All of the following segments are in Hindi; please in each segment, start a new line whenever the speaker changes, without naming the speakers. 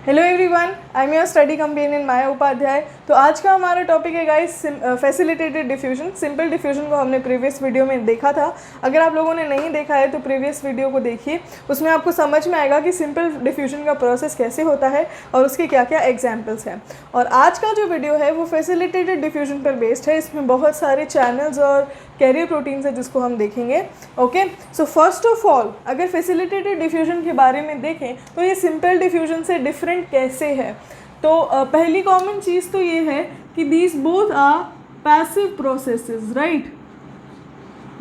Hello everyone, I am your study companion Maya Upadhyay. तो आज का हमारा टॉपिक है guys facilitated diffusion. Simple diffusion को हमने प्रीवियस वीडियो में देखा था। अगर आप लोगों ने नहीं देखा है तो प्रीवियस वीडियो को देखिए, उसमें आपको समझ में आएगा कि सिंपल डिफ्यूजन का प्रोसेस कैसे होता है और उसके क्या क्या एग्जाम्पल्स हैं। और आज का जो वीडियो है वो फैसिलिटेटेड डिफ्यूजन पर बेस्ड है। इसमें बहुत सारे चैनल्स और कैरियर प्रोटीन्स है जिसको हम देखेंगे। Okay, so first of all अगर फैसिलिटेटेड डिफ्यूजन के बारे में देखें तो ये सिंपल डिफ्यूजन से डिफरेंट कैसे है। तो पहली कॉमन चीज़ तो ये है कि these both are passive processes, right.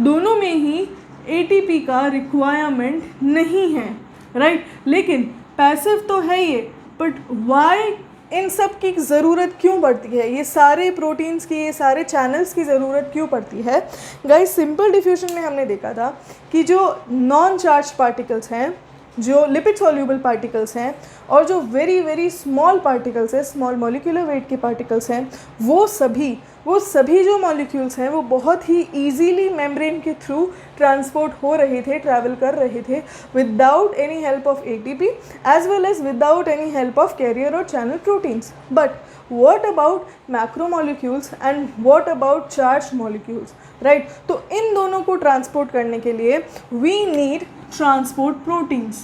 दोनों में ही एटीपी का रिक्वायरमेंट नहीं है, राइट। लेकिन पैसिव तो है ये, बट वाई इन सब की ज़रूरत क्यों पड़ती है, ये सारे प्रोटीन्स की, ये सारे चैनल्स की ज़रूरत क्यों पड़ती है। गाइस, सिंपल डिफ्यूजन में हमने देखा था कि जो नॉन चार्ज पार्टिकल्स हैं, जो लिपिड सॉल्यूबल पार्टिकल्स हैं और जो वेरी वेरी स्मॉल पार्टिकल्स हैं, स्मॉल मॉलिक्यूलर वेट के पार्टिकल्स हैं, वो सभी जो मॉलिक्यूल्स हैं वो बहुत ही ईजीली मेम्ब्रेन के थ्रू ट्रांसपोर्ट हो रहे थे, ट्रैवल कर रहे थे without any help of ATP as well as without any help of carrier और channel proteins. But what about macromolecules and what about charged molecules, right? तो इन दोनों को ट्रांसपोर्ट करने के लिए we need transport proteins.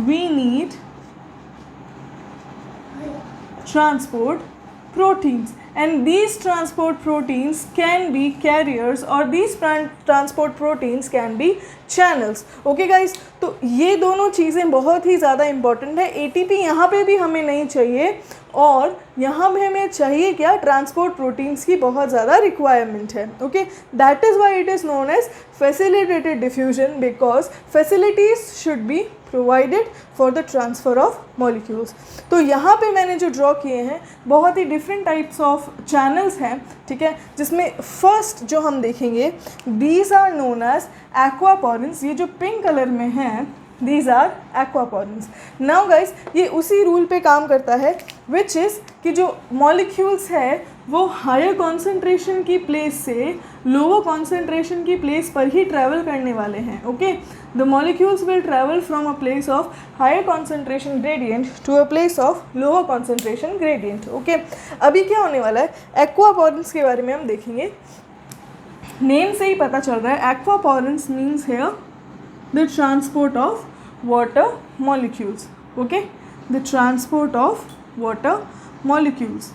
We need transport proteins and these transport proteins can be carriers or these transport proteins can be channels. Okay guys, तो ये दोनों चीज़ें बहुत ही ज़्यादा इम्पॉर्टेंट है। एटीपी यहाँ पे भी हमें नहीं चाहिए और यहाँ भी हमें चाहिए क्या, ट्रांसपोर्ट प्रोटीन्स की बहुत ज़्यादा रिक्वायरमेंट है। Okay, that is why it is known as facilitated diffusion, because facilities should be provided for the transfer of molecules. तो यहाँ पे मैंने जो ड्रॉ किए हैं बहुत ही डिफरेंट टाइप्स ऑफ चैनल्स हैं, ठीक है, जिसमें फर्स्ट जो हम देखेंगे these are known as aquaporins. ये जो पिंक कलर में हैं these are aquaporins. Now guys, ये उसी रूल पे काम करता है विच इज़ कि जो मॉलिक्यूल्स है वो हायर कॉन्सेंट्रेशन की प्लेस से लोअर कॉन्सेंट्रेशन की प्लेस पर ही ट्रैवल करने वाले हैं। Okay, the molecules will travel from a place of higher concentration gradient to a place of lower concentration gradient. Okay, अभी क्या होने वाला है, एक्वापोरेंस के बारे में हम देखेंगे। नेम से ही पता चल रहा है, aquaporins means here the transport of water molecules. Okay, the transport of water molecules,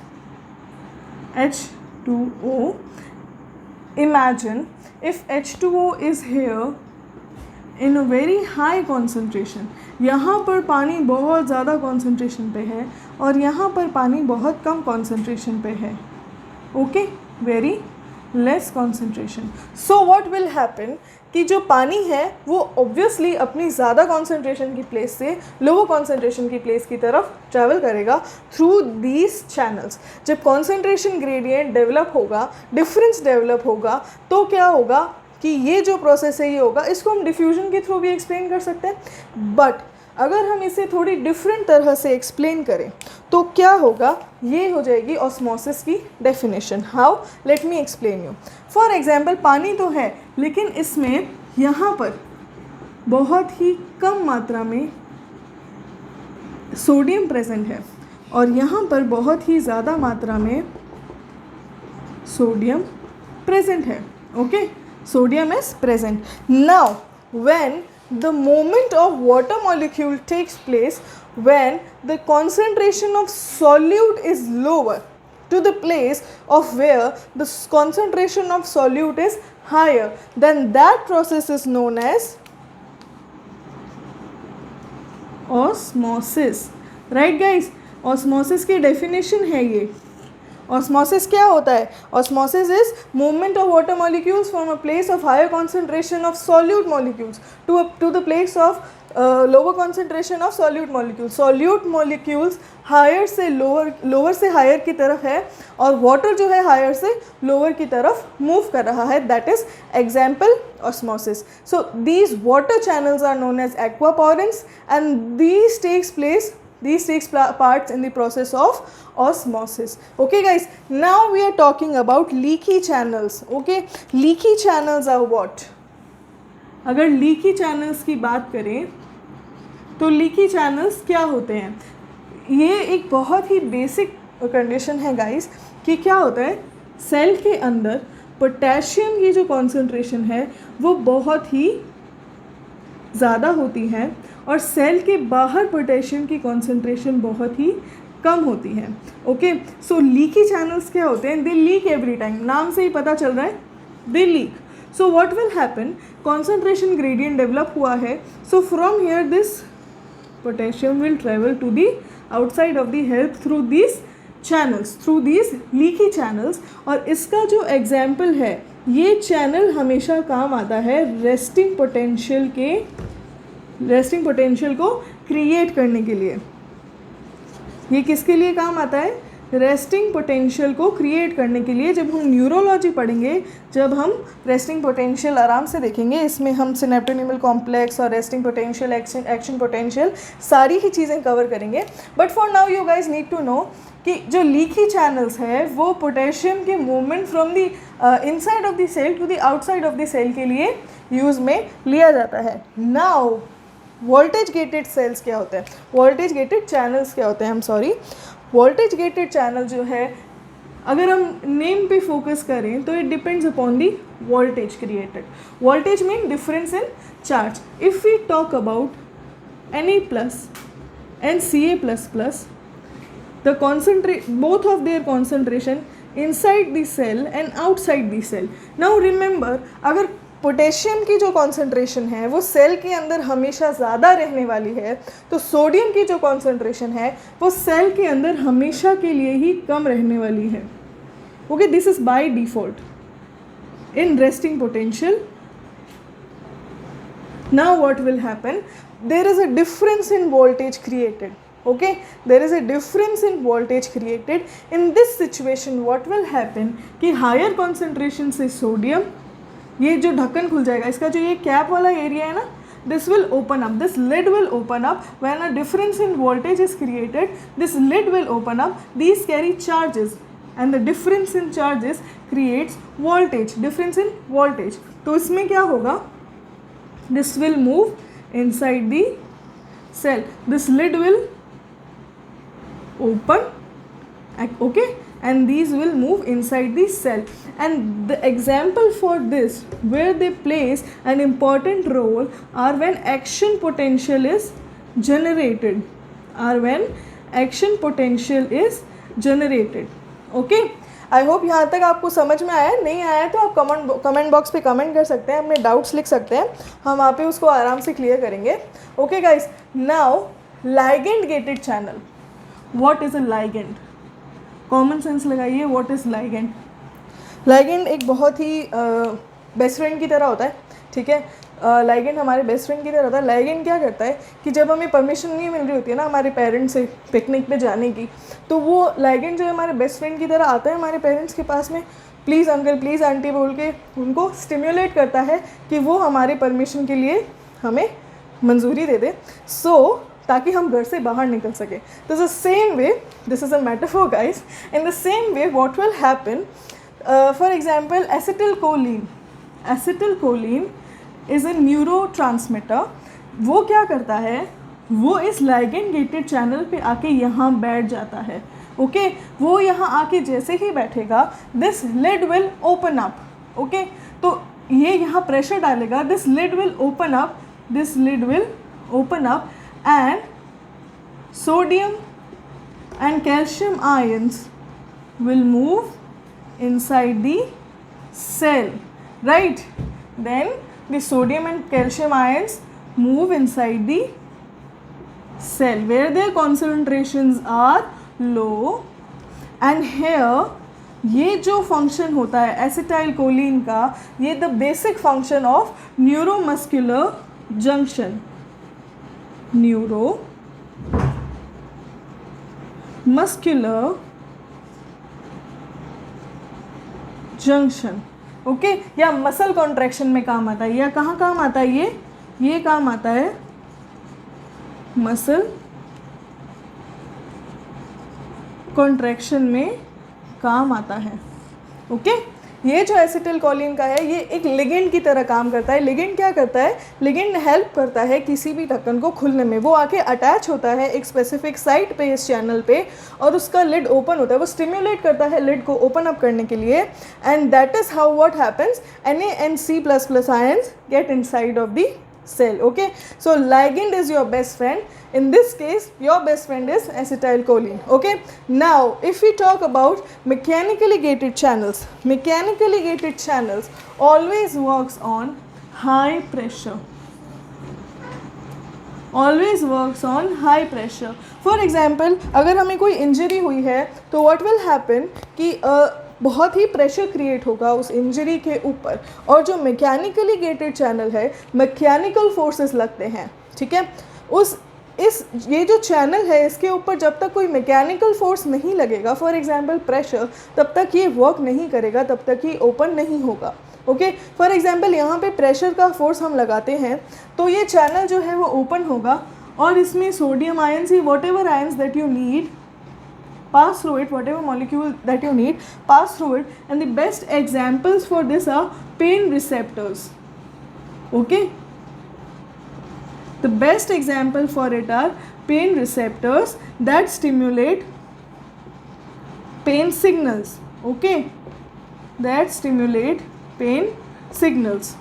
H2O. Imagine if H2O is here in a very high concentration. यहाँ पर पानी बहुत ज़्यादा concentration पे है और यहाँ पर पानी बहुत कम concentration पे है। Okay, very less concentration. So what will happen कि जो पानी है वो ऑब्वियसली अपनी ज़्यादा कॉन्सेंट्रेशन की प्लेस से लोअर कॉन्सेंट्रेशन की प्लेस की तरफ ट्रैवल करेगा थ्रू दीज चैनल्स। जब कॉन्सेंट्रेशन ग्रेडियंट डेवलप होगा, डिफरेंस डेवलप होगा, तो क्या होगा कि ये जो प्रोसेस है ये होगा, इसको हम डिफ्यूजन के थ्रू भी एक्सप्लेन कर सकते हैं। बट अगर हम इसे थोड़ी डिफरेंट तरह से एक्सप्लेन करें तो क्या होगा, ये हो जाएगी ऑस्मोसिस की definition. How, let me explain you. For example, पानी तो है लेकिन इसमें यहाँ पर बहुत ही कम मात्रा में सोडियम प्रेजेंट है और यहाँ पर बहुत ही ज़्यादा मात्रा में सोडियम प्रेजेंट है। Okay, sodium is present. Now when the movement of water molecule takes place when the concentration of solute is lower to the place of where the concentration of solute is higher, then that process is known as osmosis. Right guys, osmosis की definition है ये। ऑस्मोसिस क्या होता है, osmosis is movement of water molecules from a place of higher concentration of solute molecules to the place of lower concentration of solute molecules. Solute molecules higher से लोअर से हायर की तरफ है और वाटर जो है हायर से लोअर की तरफ मूव कर रहा है, that is example osmosis. So these water channels are known as aquaporins and these takes parts in the process of osmosis. Okay guys, now we are talking about leaky channels. Okay, leaky channels are what? अगर leaky channels की बात करें तो लीकी चैनल्स क्या होते हैं? ये एक बहुत ही बेसिक कंडीशन है गाइस कि क्या होता है, सेल के अंदर पोटेशियम की जो कॉन्सेंट्रेशन है वो बहुत ही ज़्यादा होती है और सेल के बाहर पोटेशियम की कॉन्सेंट्रेशन बहुत ही कम होती है। ओके, सो लीकी चैनल्स क्या होते हैं? दे लीक एवरी टाइम, नाम से ही पता चल रहा है, they leak. So what will happen, concentration gradient develop हुआ है, so from here this potassium will travel to the outside of the help through this channels, through this leaky channels. और इसका जो एग्जाम्पल है, ये चैनल हमेशा काम आता है रेस्टिंग पोटेंशियल को क्रिएट करने के लिए। ये किसके लिए काम आता है? रेस्टिंग पोटेंशियल को क्रिएट करने के लिए। जब हम न्यूरोलॉजी पढ़ेंगे, जब हम रेस्टिंग पोटेंशियल आराम से देखेंगे, इसमें हम सिनेप्टोनीमल कॉम्प्लेक्स और रेस्टिंग पोटेंशियल, एक्शन पोटेंशियल, सारी ही चीज़ें कवर करेंगे। But for now you guys need to know कि जो लीकी चैनल्स है वो पोटेशियम के movement from the inside of the cell to the outside of the cell के लिए यूज़ में लिया जाता है। नाउ वोल्टेज गेटेड सेल्स क्या होते हैं, वोल्टेज गेटेड चैनल्स क्या होते हैं, हम सॉरी, वोल्टेज गेटेड चैनल जो है, अगर हम नेम पे फोकस करें तो it depends upon the voltage created. Voltage mean difference in charge. If we talk about Na plus and Ca plus plus, the both of their concentration inside the cell and outside the cell. Now remember, अगर पोटेशियम की जो कॉन्सेंट्रेशन है वो सेल के अंदर हमेशा ज़्यादा रहने वाली है, तो सोडियम की जो कॉन्सेंट्रेशन है वो सेल के अंदर हमेशा के लिए ही कम रहने वाली है। Okay, this is by default in resting potential. Now what will happen? There is a difference in voltage created. Okay, there is a difference in voltage created. In this situation what will happen कि higher concentration से sodium, ये जो ढक्कन खुल जाएगा, इसका जो ये कैप वाला एरिया है ना, this will open up, this lid will open up when a difference in voltage is created. This lid will open up, these carry charges and the difference in charges creates voltage, difference in voltage. तो इसमें क्या होगा, this will move inside the cell, this lid will open, okay, and these will move inside the cell. And the example for this where they plays an important role are when action potential is generated, okay. I hope यहाँ तक आपको समझ में आया। नहीं आया तो आप कमेंट बॉक्स पे कमेंट कर सकते हैं, अपने डाउट्स लिख सकते हैं, हम वहाँ पे उसको आराम से क्लियर करेंगे। Okay guys, now ligand gated channel, what is a ligand? Common sense लगाइए, व्हाट इज़ लाइगेंड? लाइगेंड एक बहुत ही बेस्ट फ्रेंड की तरह होता है, ठीक है। लाइगेंड हमारे बेस्ट फ्रेंड की तरह होता है। लाइगेंड क्या करता है कि जब हमें परमिशन नहीं मिल रही होती है ना हमारे पेरेंट्स से पिकनिक पे जाने की, तो वो लाइगेंड जो है हमारे बेस्ट फ्रेंड की तरह आता है हमारे पेरेंट्स के पास में, प्लीज़ अंकल प्लीज़ आंटी बोल के उनको स्टिम्युलेट करता है कि वो हमारे परमिशन के लिए हमें मंजूरी दे दे, ताकि हम घर से बाहर निकल सके। तो the same way, this is a metaphor guys, in the same way what will happen, for example acetylcholine is a neurotransmitter. वो क्या करता है, वो इस लाइगेंड गेटेड चैनल पे आके यहाँ बैठ जाता है। ओके, वो यहाँ आके जैसे ही बैठेगा, this lid will open up. Okay, तो ये यहाँ प्रेशर डालेगा, this lid will open up and sodium and calcium ions will move inside the cell, right? Then the sodium and calcium ions move inside the cell where their concentrations are low, and here ये जो फंक्शन होता है एसिटाइलकोलिन का, ये the basic function of neuromuscular junction, neuromuscular junction, okay, या मसल कॉन्ट्रैक्शन में काम आता है। या कहाँ काम आता है ये काम आता है मसल कॉन्ट्रैक्शन में काम आता है। ओके, ये जो एसिटिल कोलिन का है ये एक लिगेंड की तरह काम करता है। लिगेंड क्या करता है? लिगेंड हेल्प करता है किसी भी ढक्कन को खुलने में। वो आके अटैच होता है एक स्पेसिफिक साइट पे इस चैनल पे और उसका लिड ओपन होता है। वो स्टिम्युलेट करता है लिड को ओपन अप करने के लिए and that is how what happens, Na and C++ ions get inside of the cell. Okay, so ligand is your best friend. In this case your best friend is acetylcholine. Okay, now if we talk about mechanically gated channels, mechanically gated channels always works on high pressure, always works on high pressure. For example, अगर हमें कोई इंजरी हुई है तो what will happen कि बहुत ही प्रेशर क्रिएट होगा उस इंजरी के ऊपर, और जो मैकेनिकली गेटेड चैनल है मैकेनिकल फोर्सेस लगते हैं, ठीक है। ये जो चैनल है इसके ऊपर जब तक कोई मैकेनिकल फोर्स नहीं लगेगा, फॉर एग्जांपल प्रेशर, तब तक ये वर्क नहीं करेगा, तब तक ये ओपन नहीं होगा। ओके, फॉर एग्जांपल यहाँ पे प्रेशर का फोर्स हम लगाते हैं तो ये चैनल जो है वो ओपन होगा और इसमें sodium ions he what ever ions that you need pass through it, whatever molecule that you need pass through it, and the best examples for this are pain receptors. Okay, the best example for it are pain receptors that stimulate pain signals. Okay, that stimulate pain signals.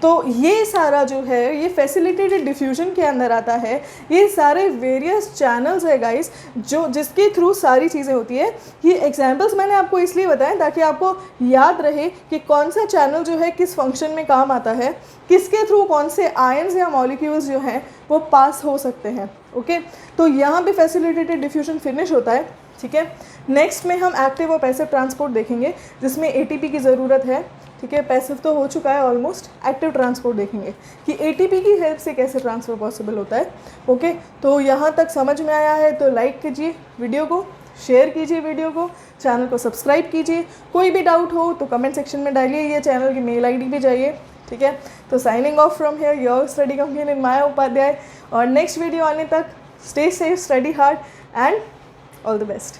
तो ये सारा जो है ये फैसिलिटेटेड डिफ्यूजन के अंदर आता है। ये सारे वेरियस चैनल्स है गाइस जो जिसके थ्रू सारी चीज़ें होती है। ये एग्जांपल्स मैंने आपको इसलिए बताएं ताकि आपको याद रहे कि कौन सा चैनल जो है किस फंक्शन में काम आता है, किसके थ्रू कौन से आयंस या मॉलिक्यूल्स जो हैं वो पास हो सकते हैं। ओके, तो यहाँ पे फैसिलिटेटेड डिफ्यूजन फिनिश होता है, ठीक है। नेक्स्ट में हम एक्टिव और पैसिव ट्रांसपोर्ट देखेंगे जिसमें एटीपी की ज़रूरत है, ठीक है। पैसिव तो हो चुका है ऑलमोस्ट, एक्टिव ट्रांसपोर्ट देखेंगे कि एटीपी की हेल्प से कैसे ट्रांसफ़र पॉसिबल होता है। ओके, तो यहाँ तक समझ में आया है तो लाइक कीजिए वीडियो को, शेयर कीजिए वीडियो को, चैनल को सब्सक्राइब कीजिए। कोई भी डाउट हो तो कमेंट सेक्शन में डालिए, ये चैनल की मेल आईडी भी जाइए, ठीक है। तो signing off from here your study companion Maya Upadhyay, और नेक्स्ट वीडियो आने तक stay safe, study hard and all the best.